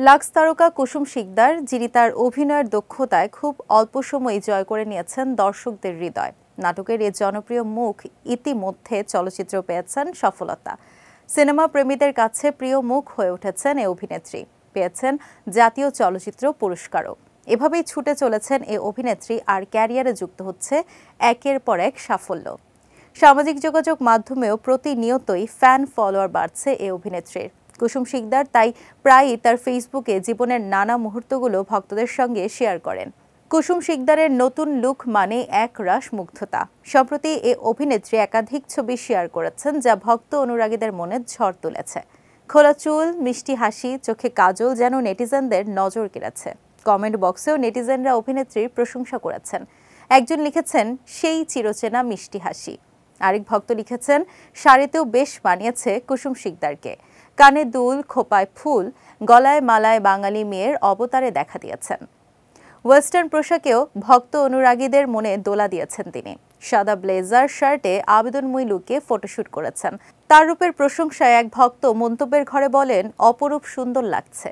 Lux তারকা কুসুম শিকদার, যিনি তার অভিনয়ের দক্ষতায় খুব অল্প সময়ে জয় করে নিয়েছেন দর্শকদের হৃদয়। নাটকের এই জনপ্রিয় মুখ ইতিমধ্যে চলচ্চিত্র পেয়েছেন সফলতা। সিনেমা প্রেমীদের কাছে প্রিয় মুখ হয়ে উঠেছেন এই অভিনেত্রী, পেয়েছেন জাতীয় চলচ্চিত্র পুরস্কারও। এভাবেই ছুটে চলেছেন এই অভিনেত্রী, আর ক্যারিয়ারে যুক্ত হচ্ছে একের পর এক সাফল্য। সামাজিক যোগাযোগ মাধ্যমেও প্রতিনিয়তই ফ্যান ফলোয়ার বাড়ছে এই অভিনেত্রীর। কুসুম শিকদার তাই প্রায়ই তার ফেসবুকে জীবনের নানা মুহূর্তগুলো ভক্তদের সঙ্গে শেয়ার করেন। কুসুম শিকদারের নতুন লুক মানে এক রাশ মুগ্ধতা। সম্প্রতি এই অভিনেত্রী একাধিক ছবি শেয়ার করেছেন, যা ভক্ত অনুরাগীদের মনে ঝড় তুলেছে। খোলা চুল, মিষ্টি হাসি, চোখে কাজল যেন নেটিজেনদের নজর কেড়েছে। কমেন্ট বক্সেও নেটিজেনরা অভিনেত্রীর প্রশংসা করেছেন। একজন লিখেছেন, সেই চিরচেনা মিষ্টি হাসি। আরেক ভক্ত লিখেছেন, শাড়িতেও বেশ মানিয়েছে কুসুম শিকদারকে। কানে দুল, খোপায় ফুল, গলায় মালায় বাঙালি মেয়ের অবতারে দেখা দিয়েছেন। ওয়েস্টার্ন পোশাকেও ভক্ত অনুরাগীদের মনে দোলা দিয়েছেন তিনি। সাদা ব্লেজার শার্টে আবেদনময়ী লুকে ফটোশুট করেছেন। তার রূপের প্রশংসায় এক ভক্ত মন্তব্যের ঘরে বলেন, অপরূপ সুন্দর লাগছে।